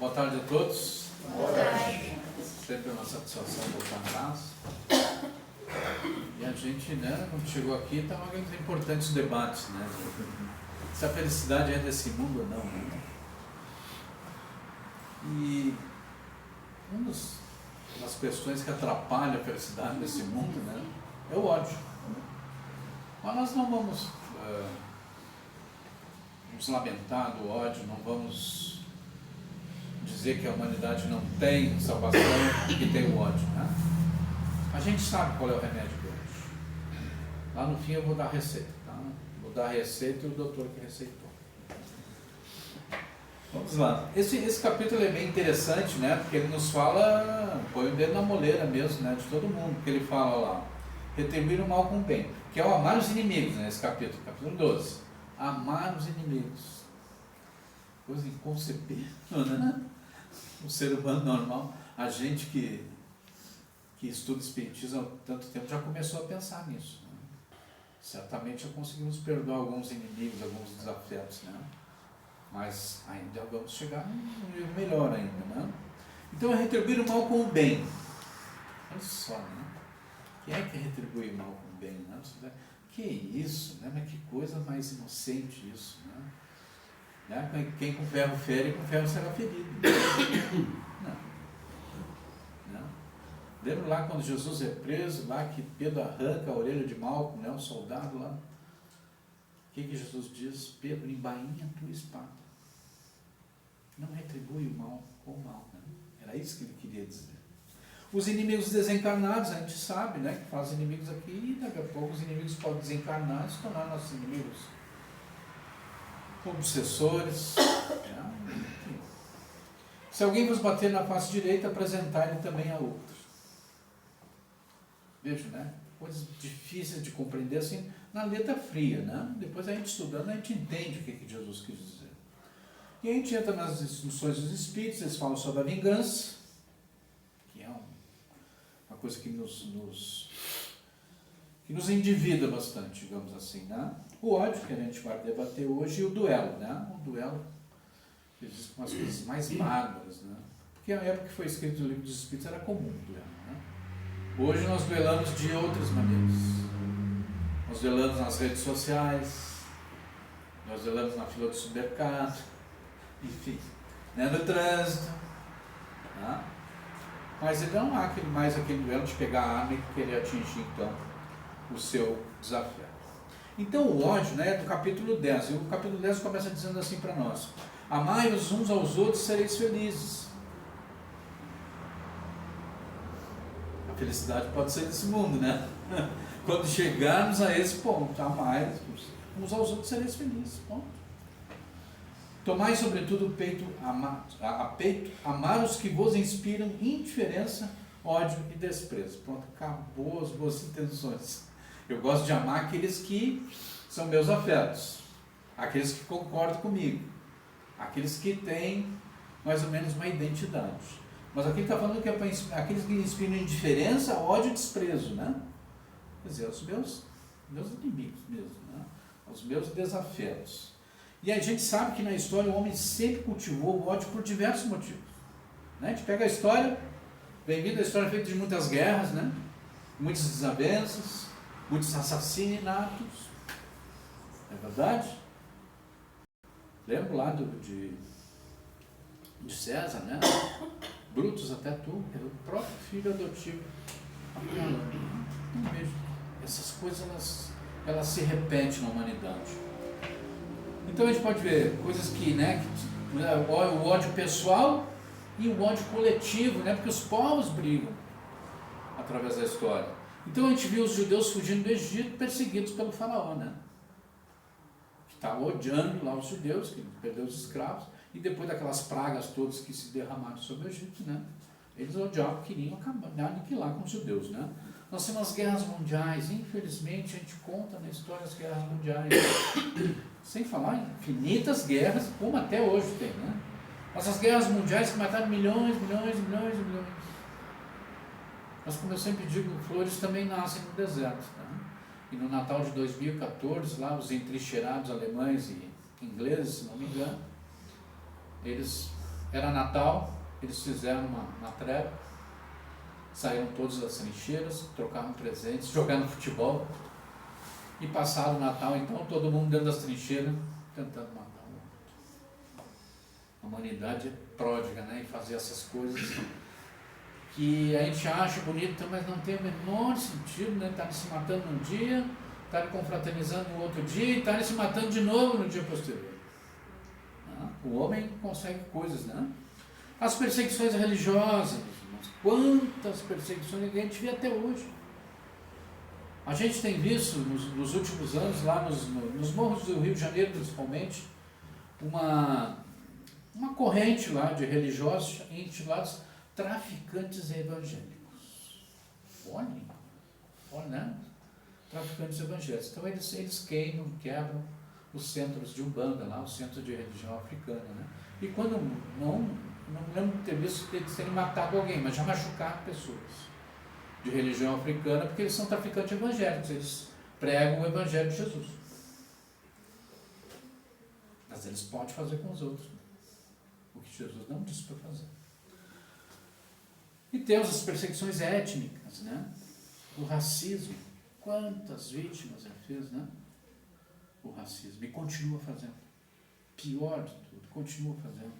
Boa tarde a todos. Boa tarde. Sempre uma satisfação voltar na casa. E a gente, né, quando chegou aqui, estava havendo importantes debates, né? Se a felicidade é desse mundo ou não, né? E uma das questões que atrapalha a felicidade desse mundo, né, é o ódio. Mas nós não vamos nos lamentar do ódio, não vamos dizer que a humanidade não tem salvação e tem o ódio, né? A gente sabe qual é o remédio de hoje. Lá no fim eu vou dar a receita, tá? Vou dar a receita e o doutor que receitou. Vamos lá. Esse capítulo é bem interessante, né? Porque ele nos fala, põe o dedo na moleira mesmo, né? De todo mundo, porque ele fala lá, retribuir o mal com o bem, que é o amar os inimigos, né? Esse capítulo 12. Amar os inimigos. Coisa inconcebível, né? Um ser humano normal, a gente que estuda espiritismo há tanto tempo já começou a pensar nisso, né? Certamente já conseguimos perdoar alguns inimigos, alguns desafetos, né? Mas ainda vamos chegar num nível melhor ainda, né? Então é retribuir o mal com o bem. Olha só, né? Quem é que retribui o mal com o bem, né? Que isso, né? Mas que coisa mais inocente isso, né? Quem com ferro fere, com ferro será ferido. Não. Lembra lá quando Jesus é preso, lá que Pedro arranca a orelha de Malco, né? Um soldado lá. O que Jesus diz? Pedro, embainha a tua espada. Não retribui o mal com o mal, né? Era isso que ele queria dizer. Os inimigos desencarnados, a gente sabe, né? Que faz inimigos aqui e daqui a pouco os inimigos podem desencarnar e se tornar nossos inimigos. Obsessores, né? Se alguém vos bater na face direita, apresentai-lhe também a outra. Veja, né? Coisas difíceis de compreender assim, na letra fria, né? Depois a gente estudando, a gente entende o que Jesus quis dizer. E a gente entra nas instruções dos Espíritos, eles falam sobre a vingança, que é uma coisa que nos endivida bastante, digamos assim, né? O ódio, que a gente vai debater hoje, e o duelo, né? O duelo, existe umas coisas mais bárbaras, né? Porque a época que foi escrito o livro dos Espíritos era comum o duelo, né? Hoje nós duelamos de outras maneiras. Nós duelamos nas redes sociais, nós duelamos na fila do supermercado, enfim, né? No trânsito, né? Mas não há mais aquele duelo de pegar a arma e querer atingir, então, o seu desafio. Então o ódio, né, é do capítulo 10, e o capítulo 10 começa dizendo assim para nós: amai-vos uns aos outros, sereis felizes. A felicidade pode ser desse mundo, né? Quando chegarmos a esse ponto, amai-vos uns aos outros, sereis felizes. Ponto. Tomai sobretudo o peito, amar os que vos inspiram indiferença, ódio e desprezo. Pronto, acabou as boas intenções. Eu gosto de amar aqueles que são meus afetos, aqueles que concordam comigo, aqueles que têm mais ou menos uma identidade. Mas aqui está falando que é para aqueles que inspiram indiferença, ódio e desprezo, né? Quer dizer, os meus inimigos mesmo, né? Os meus desafetos. E a gente sabe que na história o homem sempre cultivou o ódio por diversos motivos, né? A gente pega a história, bem-vindo à história feita de muitas guerras, né? Muitas desavenças, muitos assassinatos, é verdade? Lembro lá de César, né? Brutus até tu, era o próprio filho adotivo. Não vejo. Essas coisas elas se repetem na humanidade. Então a gente pode ver coisas que, né? O ódio pessoal e o ódio coletivo, né? Porque os povos brigam através da história. Então a gente viu os judeus fugindo do Egito, perseguidos pelo faraó, né? Que estava odiando lá os judeus, que perdeu os escravos, e depois daquelas pragas todas que se derramaram sobre o Egito, né? Eles odiavam, queriam acabar, aniquilar com os judeus, né? Nós temos as guerras mundiais, infelizmente a gente conta na história as guerras mundiais, sem falar em infinitas guerras, como até hoje tem, né? Mas as guerras mundiais que mataram milhões. Mas como eu sempre digo, flores também nascem no deserto, né? E no Natal de 2014, lá os entrincheirados alemães e ingleses, se não me engano, eles era Natal, eles fizeram uma trégua, saíram todos das trincheiras, trocaram presentes, jogaram futebol, e passaram o Natal, então, todo mundo dentro das trincheiras, tentando matar o outro. A humanidade é pródiga, né, em fazer essas coisas que a gente acha bonito, mas não tem o menor sentido, né? Estarem se matando num dia, estarem confraternizando no outro dia e estarem se matando de novo no dia posterior. O homem consegue coisas, né? As perseguições religiosas, quantas perseguições a gente vê até hoje. A gente tem visto nos últimos anos, lá nos morros do Rio de Janeiro principalmente, uma corrente lá de religiosos intitulados traficantes evangélicos. Olha, né? Traficantes evangélicos. Então eles queimam, quebram os centros de Umbanda lá, os centros de religião africana, né? E quando não me lembro de ter visto eles terem matado alguém, mas já machucaram pessoas de religião africana, porque eles são traficantes evangélicos, eles pregam o evangelho de Jesus. Mas eles podem fazer com os outros, né? O que Jesus não disse para fazer. E temos as perseguições étnicas, né? O racismo. Quantas vítimas ele fez, né? O racismo. E continua fazendo. Pior de tudo, continua fazendo.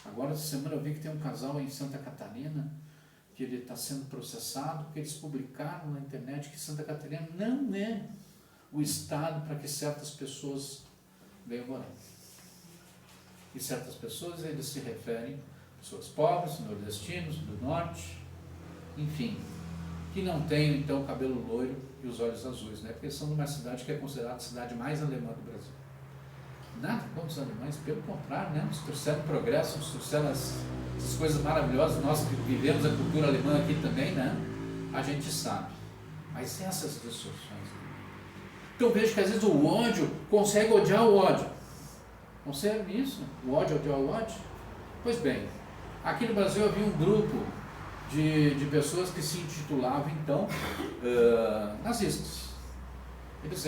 Agora, essa semana eu vi que tem um casal em Santa Catarina que ele está sendo processado porque eles publicaram na internet que Santa Catarina não é o estado para que certas pessoas venham morar. E certas pessoas, eles se referem a pessoas pobres, nordestinos, do norte, enfim, que não tenham então cabelo loiro e os olhos azuis, né? Porque são de uma cidade que é considerada a cidade mais alemã do Brasil. Nada contra os alemães, pelo contrário, né? Nos trouxeram progresso, nos trouxeram essas coisas maravilhosas, nós que vivemos a cultura alemã aqui também, né? A gente sabe. Mas essas distorções. Então vejo que às vezes o ódio consegue odiar o ódio. Consegue isso? O ódio odiar o ódio? Pois bem, aqui no Brasil havia um grupo de pessoas que se intitulavam então nazistas. Eles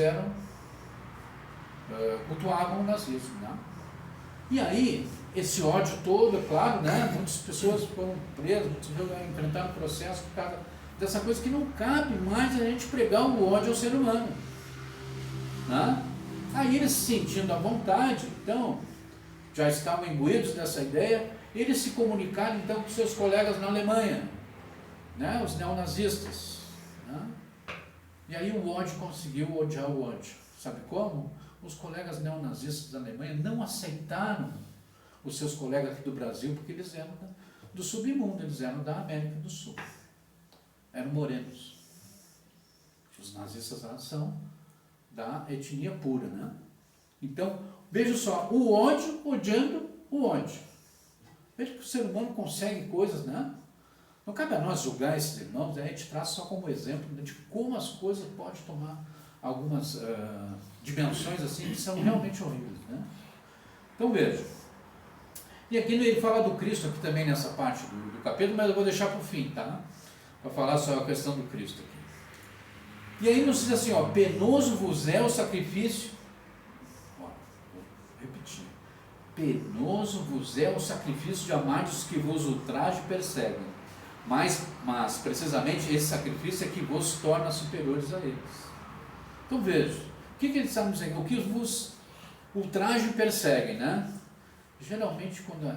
cultuavam o nazismo, né? E aí, esse ódio todo, é claro, né? Muitas pessoas foram presas, muitos enfrentaram processo por causa dessa coisa que não cabe mais a gente pregar o ódio ao ser humano, né? Aí eles se sentindo à vontade, então, já estavam imbuídos dessa ideia, eles se comunicaram então com seus colegas na Alemanha, né? Os neonazistas, né? E aí o ódio conseguiu odiar o ódio. Sabe como? Os colegas neonazistas da Alemanha não aceitaram os seus colegas aqui do Brasil, porque eles eram do submundo, eles eram da América do Sul. Eram morenos. Os nazistas lá são da etnia pura, né? Então, veja só, o ódio odiando o ódio. Veja que o ser humano consegue coisas, né? Não cabe a nós julgar esses irmãos, a gente traz só como exemplo de como as coisas podem tomar algumas dimensões assim que são realmente horríveis, né? Então veja. E aqui ele fala do Cristo aqui também nessa parte do capítulo, mas eu vou deixar para o fim, tá? Para falar só a questão do Cristo aqui. E aí nos diz assim, ó, penoso vos é o sacrifício, ó, vou repetir, penoso vos é o sacrifício de amardes que vos ultrajam e perseguem, mas precisamente esse sacrifício é que vos torna superiores a eles. Então veja, o que eles estavam dizendo? O que vos ultrajam e perseguem, né? Geralmente quando a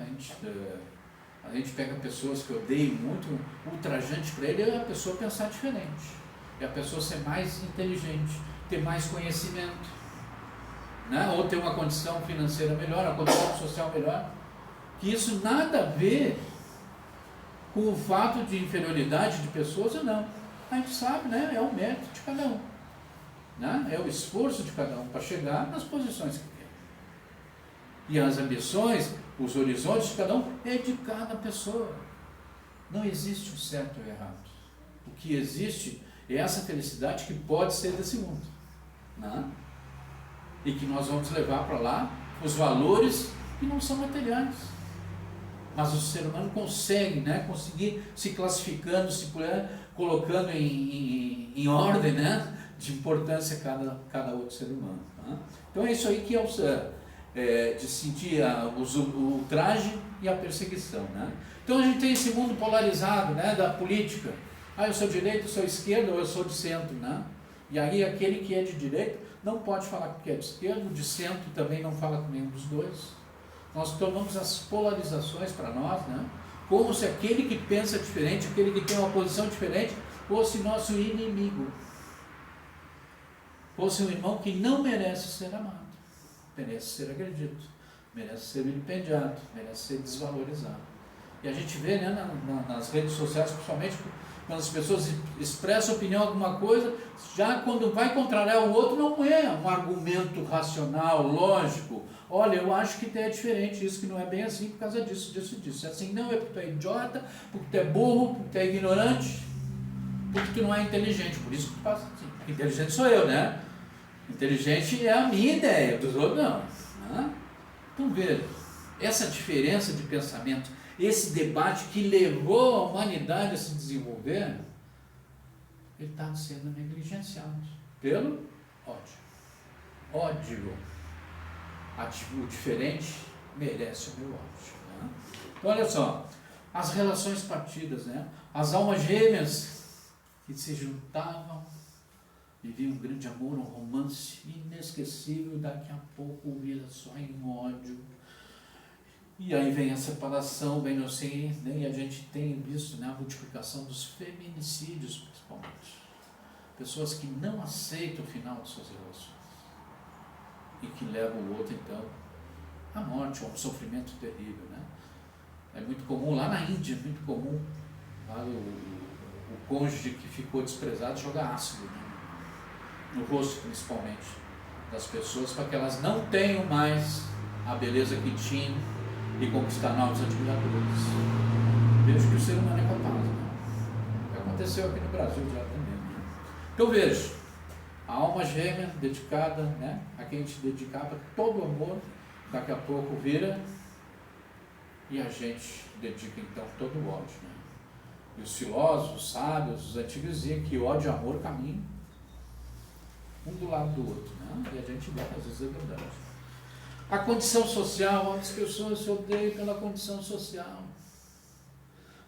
gente pega pessoas que odeiam muito, ultrajante para ele é a pessoa pensar diferente. E a pessoa ser mais inteligente, ter mais conhecimento, né? Ou ter uma condição financeira melhor, uma condição social melhor, que isso nada a ver com o fato de inferioridade de pessoas ou não. A gente sabe, né? É o mérito de cada um, né? É o esforço de cada um para chegar nas posições que quer. E as ambições, os horizontes de cada um é de cada pessoa. Não existe o certo ou o errado. O que existe é essa felicidade que pode ser desse mundo, né? E que nós vamos levar para lá os valores que não são materiais. Mas o ser humano consegue, né? Conseguir se classificando, se colocando em ordem, né? De importância cada outro ser humano. Tá? Então é isso aí que de sentir o ultraje e a perseguição, né? Então a gente tem esse mundo polarizado, né, da política. Eu sou direita, eu sou esquerda, ou eu sou de centro, né? E aí aquele que é de direita não pode falar que é de esquerda, o de centro também não fala com nenhum dos dois. Nós tomamos as polarizações para nós, né? Como se aquele que pensa diferente, aquele que tem uma posição diferente, fosse nosso inimigo. Fosse um irmão que não merece ser amado, merece ser agredido, merece ser vilipendiado, merece ser desvalorizado. E a gente vê, né, nas redes sociais, principalmente quando as pessoas expressam opinião alguma coisa, já quando vai contrariar o outro, não é um argumento racional, lógico. Olha, eu acho que é diferente, isso que não é bem assim por causa disso, disso e disso. É assim, não, é porque tu é idiota, porque tu é burro, porque tu é ignorante, porque tu não é inteligente. Por isso que tu passa assim. Inteligente sou eu, né? Inteligente é a minha ideia, dos outros não. Né? Então veja, essa diferença de pensamento, esse debate que levou a humanidade a se desenvolver, ele está sendo negligenciado pelo ódio. Ódio. O diferente merece o meu ódio. Né? Então olha só, as relações partidas, né? As almas gêmeas que se juntavam, viviam um grande amor, um romance inesquecível, daqui a pouco vira só em ódio. E aí vem a separação, vem assim, né? E a gente tem visto, né, a multiplicação dos feminicídios, principalmente. Pessoas que não aceitam o final de suas relações e que levam o outro, então, à morte, a um sofrimento terrível, né? É muito comum, lá na Índia, é muito comum, lá o cônjuge que ficou desprezado jogar ácido, né? No rosto, principalmente, das pessoas, para que elas não tenham mais a beleza que tinham e conquistar novos admiradores. Vejo que o ser humano é capaz, né? Aconteceu aqui no Brasil já também, né? Então vejo, a alma gêmea dedicada, né, a quem a gente dedicava todo o amor, daqui a pouco vira e a gente dedica então todo o ódio, né? E os filósofos, os sábios, os antigos diziam que ódio e amor caminham um do lado do outro, né? E a gente vê que às vezes é verdade. A condição social, as pessoas se odeiam pela condição social.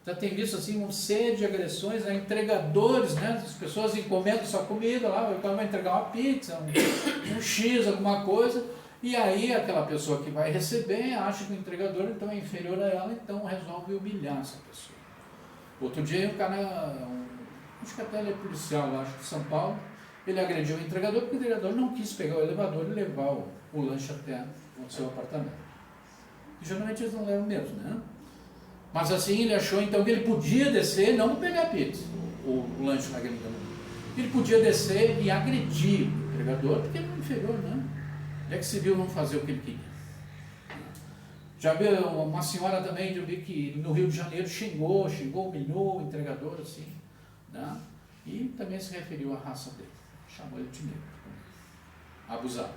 Já tem visto assim um série de agressões a entregadores, né? As pessoas encomendam sua comida lá, o cara vai entregar uma pizza, um X, alguma coisa, e aí aquela pessoa que vai receber acha que o entregador então é inferior a ela, então resolve humilhar essa pessoa. Outro dia um cara, acho que até ele é policial lá, acho que de São Paulo, ele agrediu o entregador porque o entregador não quis pegar o elevador e levar o lanche até o seu apartamento. E geralmente eles não levam mesmo, né? Mas assim ele achou então que ele podia descer, não para pegar a pizza, o lanche naquele momento. Ele podia descer e agredir o entregador porque ele é inferior, né? É que se viu não fazer o que ele queria. Já viu uma senhora também, eu vi que no Rio de Janeiro xingou, humilhou o entregador assim, né? E também se referiu à raça dele. Chamou ele de negro, abusado,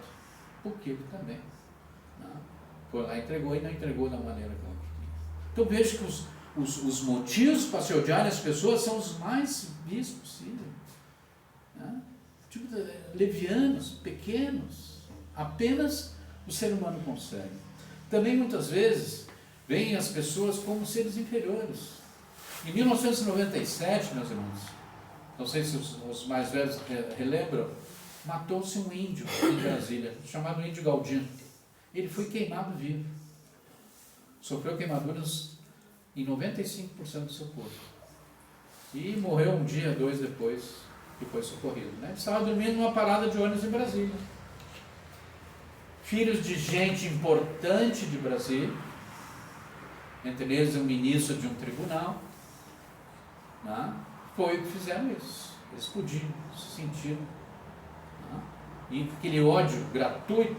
porque ele também, né, foi lá, entregou e não entregou da maneira que ela queria. Então vejo que os motivos para se odiarem as pessoas são os mais vis possíveis, né? Tipo, levianos, pequenos, apenas o ser humano consegue. Também muitas vezes veem as pessoas como seres inferiores. Em 1997, meus irmãos, não sei se os mais velhos relembram, matou-se um índio em Brasília, chamado Índio Galdino. Ele foi queimado vivo. Sofreu queimaduras em 95% do seu corpo. E morreu um dia, 2 depois, que foi socorrido. Né? Ele estava dormindo numa parada de ônibus em Brasília. Filhos de gente importante de Brasília, entre eles um ministro de um tribunal, né? Foi o que fizeram isso. Eles podiam se sentir, né? E aquele ódio gratuito,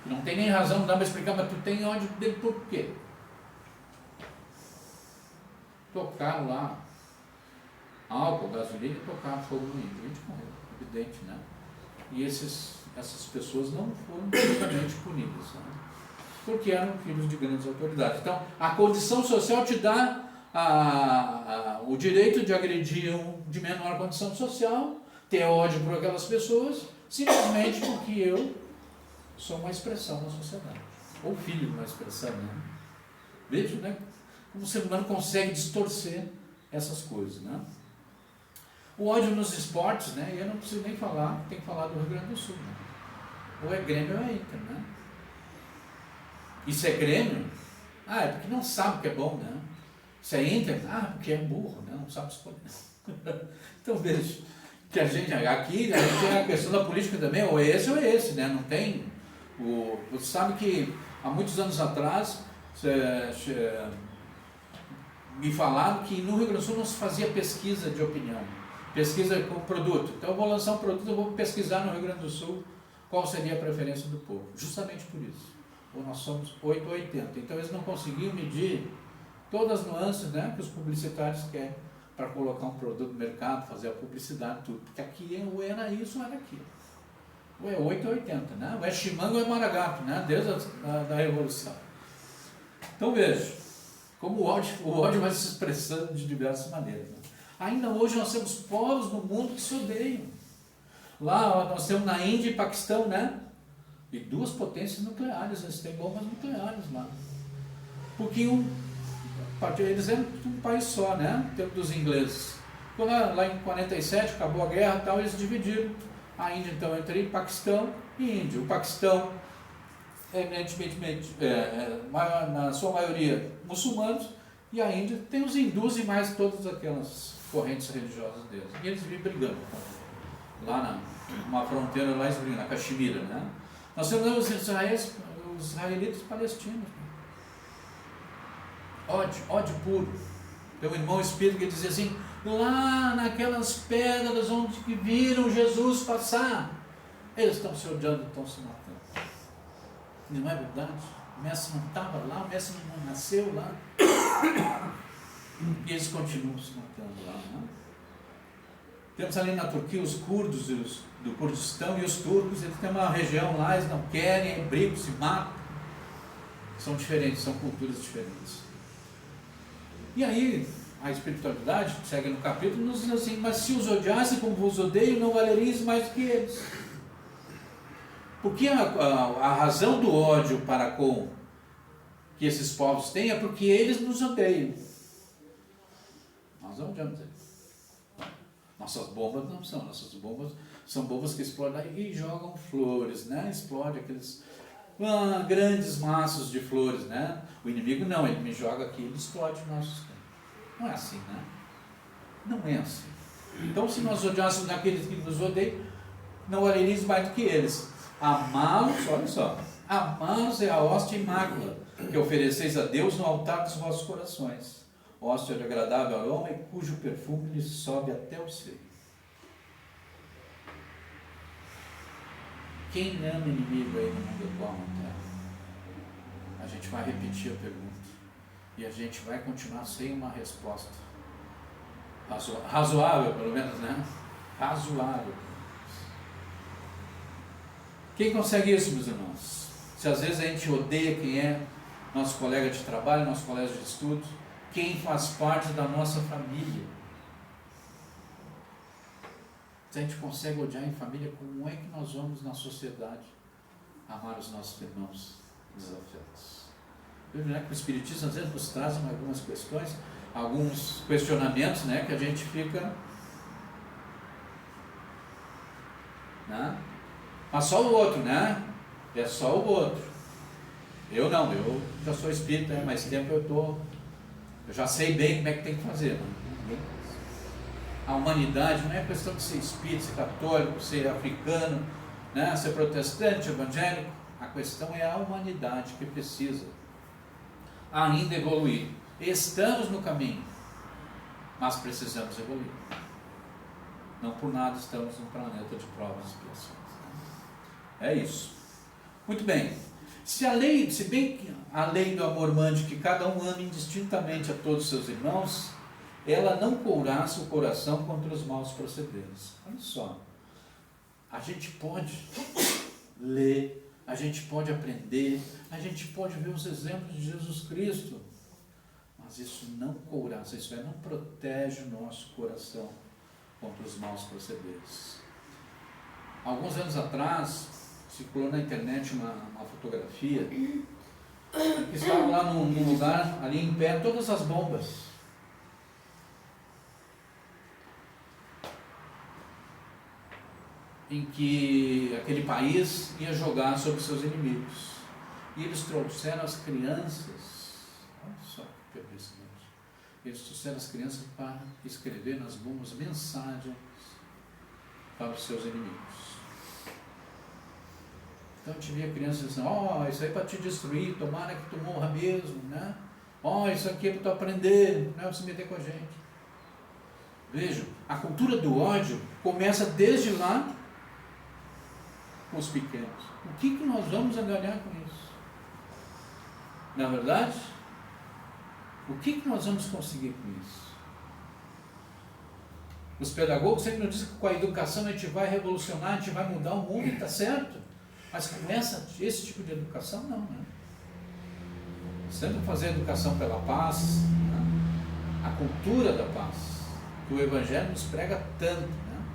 que não tem nem razão, não dá para explicar, mas tu tem ódio dele por quê? Tocaram lá álcool, gasolina e tocaram fogo no índio. O índio morreu, evidente, né? E essas pessoas não foram totalmente punidas, né? Porque eram filhos de grandes autoridades. Então, a condição social te dá o direito de agredir um de menor condição social, ter ódio por aquelas pessoas, simplesmente porque eu sou uma expressão na sociedade, ou filho de uma expressão, né? Veja, né, como o ser humano consegue distorcer essas coisas, né? O ódio nos esportes, né, eu não preciso nem falar, tem que falar do Rio Grande do Sul, né? Ou é Grêmio ou é Inter, né? E se é Grêmio, é porque não sabe o que é bom, né? Se é Inter, porque é burro, né? Não sabe escolher. Então veja, que a gente aqui, a gente tem a questão da política também, ou é esse, né? Não tem. Você sabe que há muitos anos atrás me falaram que no Rio Grande do Sul não se fazia pesquisa de opinião, pesquisa com produto. Então eu vou lançar um produto, eu vou pesquisar no Rio Grande do Sul qual seria a preferência do povo, justamente por isso. Ou nós somos 8 ou 80. Então eles não conseguiam medir todas as nuances, né, que os publicitários querem para colocar um produto no mercado, fazer a publicidade, tudo. Porque aqui ou era isso ou era aquilo. Ou é 8 ou 80, né? Ou é Chimango ou é Maragato, né? Desde a Revolução. Então veja, como o ódio vai se expressando de diversas maneiras. Né? Ainda hoje nós temos povos no mundo que se odeiam. Lá nós temos na Índia e Paquistão, né? E 2 potências nucleares, eles têm bombas nucleares lá. Porque eles eram um país só, né? Tempo dos ingleses. Quando lá em 47 acabou a guerra e tal, eles dividiram a Índia então entre Paquistão e Índia. O Paquistão evidentemente, na sua maioria muçulmanos, e a Índia tem os hindus e mais todas aquelas correntes religiosas deles. E eles vivem brigando lá numa fronteira lá na Caxemira, né? Nós temos os israelitas palestinos. Ódio puro. Tem um irmão espírita que dizia assim, lá naquelas pedras onde que viram Jesus passar, eles estão se odiando, estão se matando. Não é verdade? O Messi não estava lá, o Messi não nasceu lá. E eles continuam se matando lá. Né? Temos ali na Turquia os curdos do Kurdistão e os turcos, eles têm uma região lá, eles não querem, brigam, se matam. São diferentes, são culturas diferentes. E aí, a espiritualidade, segue no capítulo, nos diz assim, mas se os odiassem como vos odeio, não valeriam mais do que eles. Porque a razão do ódio para com que esses povos têm é porque eles nos odeiam. Nós odiamos eles. Nossas bombas não são, nossas bombas são bombas que explodem e jogam flores, né? Explode aqueles grandes maços de flores, né? O inimigo não, ele me joga aqui, ele explode nossos campos. Não é assim, né? Não é assim. Então, se nós odiássemos aqueles que nos odeiam, não valeríamos mais do que eles. Amá-los, olha só, amá-los é a hóstia imácula que ofereceis a Deus no altar dos vossos corações. Hóstia de agradável aroma e cujo perfume lhe sobe até o seio. Quem ama inimigo aí no mundo atual na Terra? A gente vai repetir a pergunta e a gente vai continuar sem uma resposta razoável, pelo menos, né? Razoável. Quem consegue isso, meus irmãos? Se às vezes a gente odeia quem é nosso colega de trabalho, nosso colega de estudo, quem faz parte da nossa família. Se a gente consegue odiar em família, como é que nós vamos na sociedade amar os nossos irmãos desafetos? Veja, né, que o Espiritismo às vezes nos traz algumas questões, alguns questionamentos, né, que a gente fica... Né? Mas só o outro, né? É só o outro. Eu não, eu já sou espírita, há mais tempo eu já sei bem como é que tem que fazer. Né? A humanidade não é questão de ser espírita, ser católico, ser africano, né? Ser protestante, evangélico. A questão é a humanidade que precisa ainda evoluir. Estamos no caminho, mas precisamos evoluir. Não por nada estamos num planeta de provas e expiações. É isso. Muito bem. Se bem que a lei do amor mande que cada um ame indistintamente a todos os seus irmãos, ela não couraça o coração contra os maus procederes. Olha só. A gente pode ler, a gente pode aprender, a gente pode ver os exemplos de Jesus Cristo, mas isso não couraça, isso não protege o nosso coração contra os maus procederes. Alguns anos atrás, circulou na internet uma fotografia que estava lá num lugar, ali em pé, todas as bombas. Em que aquele país ia jogar sobre seus inimigos. E eles trouxeram as crianças, olha só que perversidade, eles trouxeram as crianças para escrever nas bombas mensagens para os seus inimigos. Então a gente via crianças dizendo, isso aí é para te destruir, tomara que tu morra mesmo, né? Isso aqui é para tu aprender, não é para se meter com a gente. Vejam, a cultura do ódio começa desde lá com os pequenos. O que nós vamos ganhar com isso? Na verdade, o que nós vamos conseguir com isso? Os pedagogos sempre nos dizem que com a educação a gente vai revolucionar, a gente vai mudar o mundo, está certo? Mas com esse tipo de educação, não, né? Sempre fazer a educação pela paz, né? A cultura da paz, que o Evangelho nos prega tanto, né?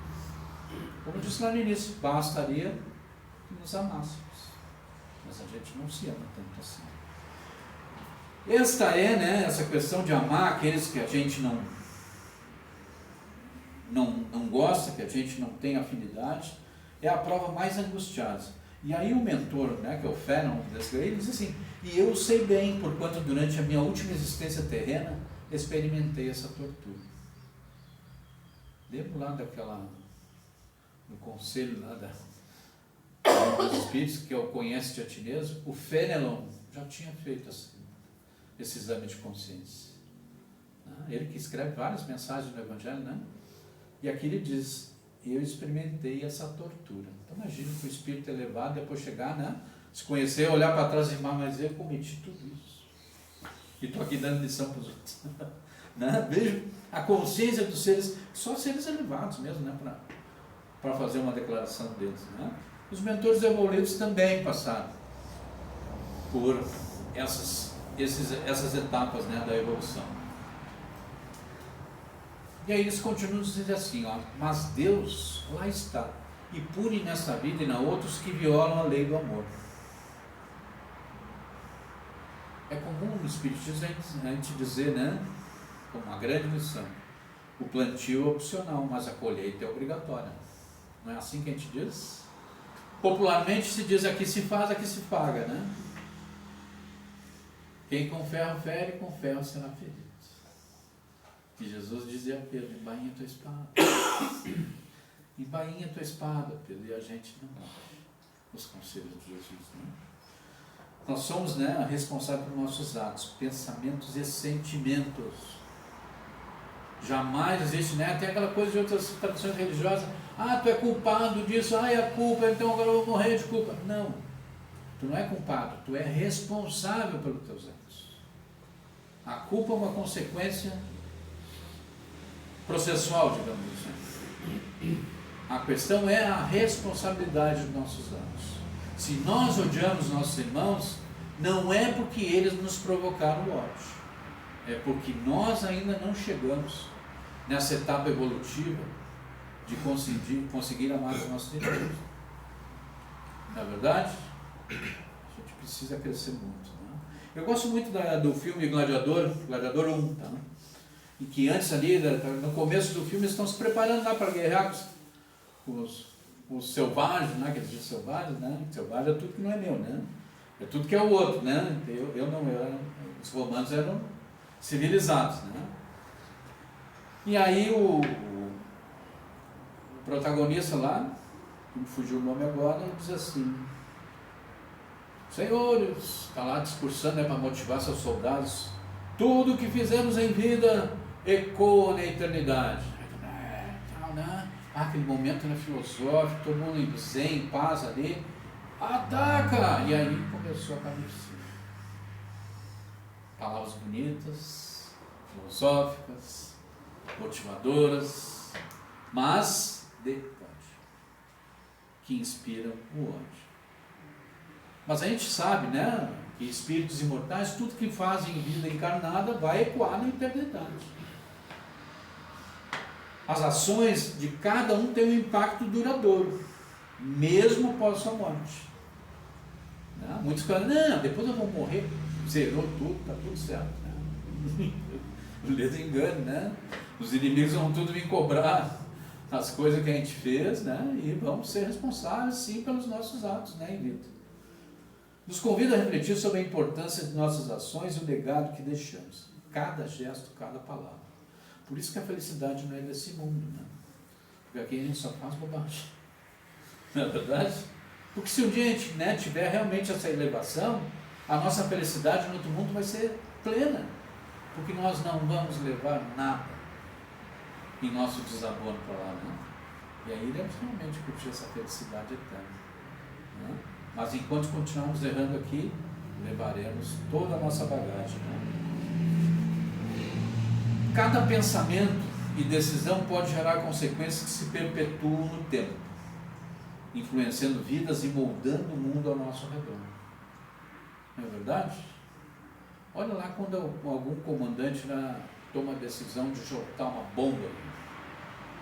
Como eu disse lá no início, bastaria que nos amássemos, mas a gente não se ama tanto assim. Esta é, né, essa questão de amar aqueles que a gente não gosta, que a gente não tem afinidade, é a prova mais angustiada. E aí o mentor, né, que é o Fanon, ele diz assim, e eu sei bem, porquanto durante a minha última existência terrena, experimentei essa tortura. Lembro lá no conselho lá dos Espíritos, que é o Conhece-te a Ti Mesmo, o Fenelon já tinha feito esse exame de consciência. Ele que escreve várias mensagens no Evangelho, né? E aqui ele diz, eu experimentei essa tortura. Então imagina que o espírito elevado, depois chegar, né? Se conhecer, olhar para trás e dizer, mas eu cometi tudo isso. E estou aqui dando lição para os outros. Né? Veja a consciência dos seres, só seres elevados mesmo, né? Para fazer uma declaração deles. Né? Os mentores evoluídos também passaram por essas etapas, né, da evolução. E aí eles continuam dizendo assim, mas Deus lá está e pune nessa vida e na outros que violam a lei do amor. É comum no Espiritismo a gente dizer, né, como uma grande lição, o plantio é opcional, mas a colheita é obrigatória. Não é assim que a gente diz? Popularmente se diz, aqui se faz, aqui se paga, né? Quem com ferro fere, com ferro será ferido. E Jesus dizia a Pedro, embainha tua espada. Embainha tua espada, Pedro, e a gente não morre. Os conselhos de Jesus, né? Nós somos, né, responsáveis por nossos atos, pensamentos e sentimentos. Jamais existe, né? Tem aquela coisa de outras tradições religiosas, tu é culpado disso, é culpa, então agora eu vou morrer de culpa. Não, tu não é culpado, tu é responsável pelos teus atos. A culpa é uma consequência processual, digamos assim. A questão é a responsabilidade dos nossos atos. Se nós odiamos nossos irmãos, não é porque eles nos provocaram o ódio, é porque nós ainda não chegamos nessa etapa evolutiva de conseguir amar os nossos irmãos. Não é verdade? A gente precisa crescer muito. Né? Eu gosto muito do filme Gladiador 1, tá? E que antes ali, no começo do filme, eles estão se preparando lá para guerrear com os selvagens, né? Aqueles selvagens, né? Selvagem é tudo que não é meu, né? É tudo que é o outro, né? Os romanos eram civilizados, né? E aí o protagonista lá, que me fugiu o nome agora, ele diz assim, senhores, está lá discursando, para motivar seus soldados, tudo que fizemos em vida ecoa na eternidade. Né? Aquele momento, né, filosófico, todo mundo em zen, em paz ali, ataca! E aí começou a carnificina. Palavras bonitas, filosóficas, motivadoras, mas de ódio, que inspiram o ódio. Mas a gente sabe, né, que espíritos imortais, tudo que fazem em vida encarnada vai ecoar na eternidade. As ações de cada um têm um impacto duradouro. mesmo após a sua morte. Né? Muitos falam, não, depois eu vou morrer, zerou tudo, está tudo certo. Né? O ledo engano, né? Os inimigos vão tudo vir cobrar as coisas que a gente fez, né? E vamos ser responsáveis, sim, pelos nossos atos, né, em vida. Nos convida a refletir sobre a importância de nossas ações e o legado que deixamos. Cada gesto, cada palavra. Por isso que a felicidade não é desse mundo, né? Porque aqui a gente só faz bobagem. Não é verdade? Porque se um dia a gente, né, tiver realmente essa elevação, a nossa felicidade no outro mundo vai ser plena. Porque nós não vamos levar nada em nosso desabono para lá, né? E aí iremos realmente curtir essa felicidade eterna. Né? Mas enquanto continuarmos errando aqui, levaremos toda a nossa bagagem. Né? Cada pensamento e decisão pode gerar consequências que se perpetuam no tempo, influenciando vidas e moldando o mundo ao nosso redor. Não é verdade? Olha lá quando algum comandante toma a decisão de jogar uma bomba,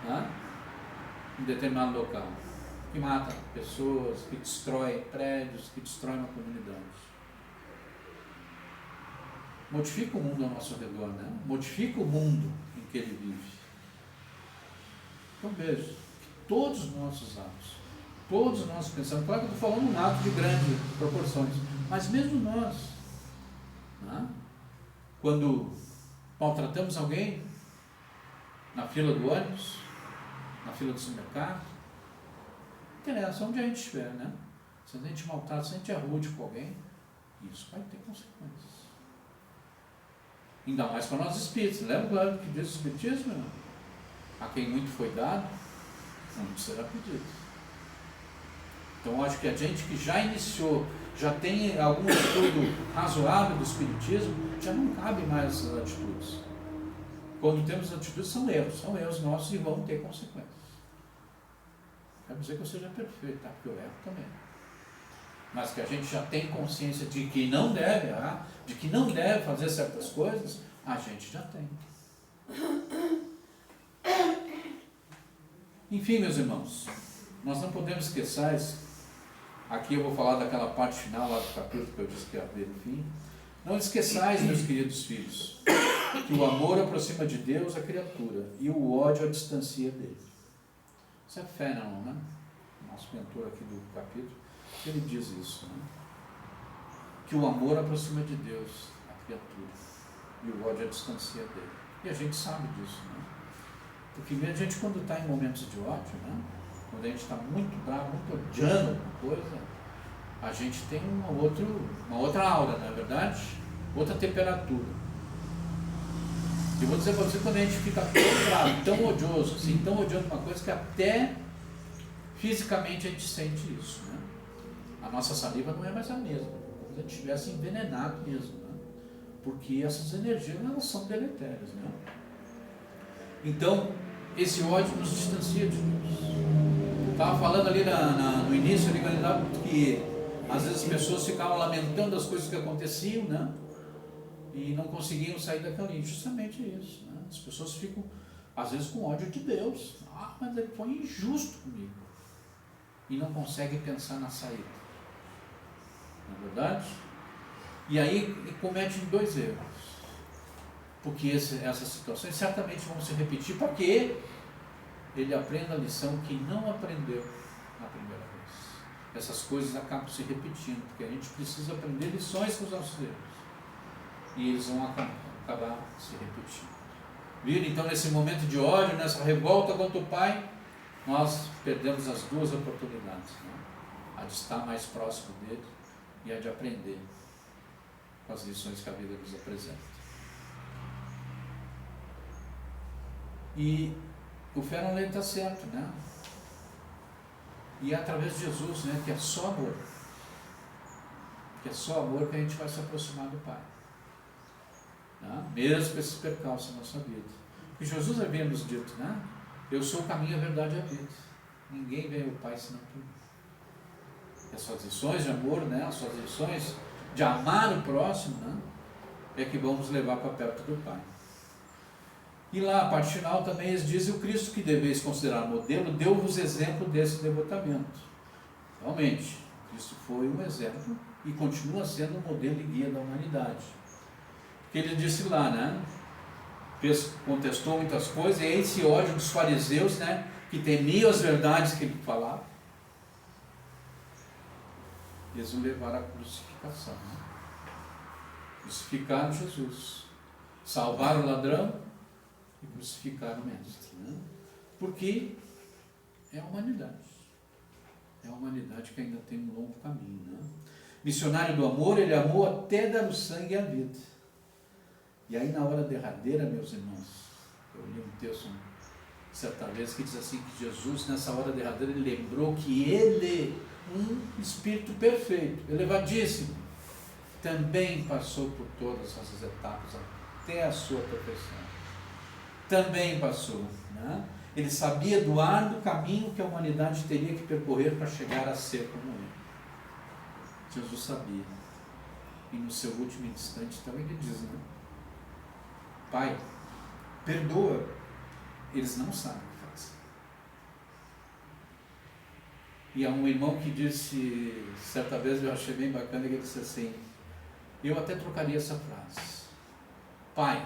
né, em determinado local, que mata pessoas, que destrói prédios, que destrói uma comunidade. Modifica o mundo ao nosso redor, né? Modifica o mundo em que ele vive. Então veja, todos os nossos atos, todos os nossos pensamentos, claro que eu estou falando um ato de grandes proporções, mas mesmo nós, né? Quando maltratamos alguém na fila do ônibus, na fila do supermercado, não interessa onde a gente estiver, né? Se a gente maltrata, se a gente é rude com alguém, isso vai ter consequências. Ainda mais para nós espíritos. Lembra que diz o espiritismo? Não? A quem muito foi dado, muito será pedido. Então acho que a gente que já iniciou, já tem algum estudo razoável do espiritismo, já não cabe mais essas atitudes. Quando temos atitudes, são erros nossos e vão ter consequências. Quer dizer que eu seja perfeito, tá? Porque eu erro também. Mas que a gente já tem consciência de que não deve errar, de que não deve fazer certas coisas, a gente já tem. Enfim, meus irmãos, nós não podemos esquecer, aqui eu vou falar daquela parte final lá do capítulo que eu disse que ia ver no fim. Não esqueçais, meus queridos filhos, que o amor aproxima de Deus a criatura e o ódio a distancia dele. Isso é Fénelon, né? Nosso mentor aqui do capítulo, ele diz isso, né? Que o amor aproxima de Deus a criatura e o ódio a distancia dele. E a gente sabe disso, né? Porque a gente, quando está em momentos de ódio, né? Quando a gente está muito bravo, muito odiando alguma coisa, a gente tem uma outra aura, não é verdade? Outra temperatura. E vou dizer para você, quando a gente fica tão bravo, tão odioso, assim, tão odiando uma coisa, que até fisicamente a gente sente isso, né? A nossa saliva não é mais a mesma, como se a gente estivesse envenenado mesmo, né? Porque essas energias, elas são deletérias, né? Então, esse ódio nos distancia de Deus. Estava falando ali no início, que às vezes as pessoas ficavam lamentando as coisas que aconteciam, né? E não conseguiam sair daquela linha. Justamente isso, né? As pessoas ficam, às vezes, com ódio de Deus. Ah, mas ele foi injusto comigo. E não conseguem pensar na saída. Não é verdade? E aí cometem dois erros. Porque essas situações certamente vão se repetir para que ele aprenda a lição que não aprendeu na primeira vez. Essas coisas acabam se repetindo, porque a gente precisa aprender lições com os nossos erros. E eles vão acabar se repetindo. Viram? Então, nesse momento de ódio, nessa revolta contra o Pai, nós perdemos as duas oportunidades, né? A de estar mais próximo dele e a de aprender com as lições que a vida nos apresenta. E o Fénelon está certo, né? E é através de Jesus, né? Que é só amor. Que é só amor que a gente vai se aproximar do Pai. Né? Mesmo com esses percalços na nossa vida. Porque Jesus havia nos dito, né? Eu sou o caminho, a verdade e a vida. Ninguém vem ao Pai senão por mim. E as suas lições de amor, né? As suas lições de amar o próximo, né? É que vão nos levar para perto do Pai. E lá, a parte final também eles dizem: o Cristo que deveis considerar modelo, deu-vos exemplo desse devotamento. Realmente, Cristo foi um exemplo e continua sendo um modelo e guia da humanidade. Porque ele disse lá, né? Contestou muitas coisas, e esse ódio dos fariseus, né? Que temiam as verdades que ele falava. Eles o levaram à crucificação. Né? Crucificaram Jesus. Salvaram o ladrão e crucificaram o mestre. Né? Porque é a humanidade. É a humanidade que ainda tem um longo caminho. Né? Missionário do amor, ele amou até dar o sangue e a vida. E aí, na hora derradeira, meus irmãos, eu li um texto certa vez que diz assim, que Jesus, nessa hora derradeira, ele lembrou que ele, um espírito perfeito, elevadíssimo, também passou por todas essas etapas, até a sua perfeição. Também passou. Né? Ele sabia do árduo caminho que a humanidade teria que percorrer para chegar a ser como ele. Jesus sabia. E no seu último instante, então, ele diz, né? Pai, perdoa, eles não sabem o que fazem. E há um irmão que disse, certa vez eu achei bem bacana, que ele disse assim, eu até trocaria essa frase. Pai,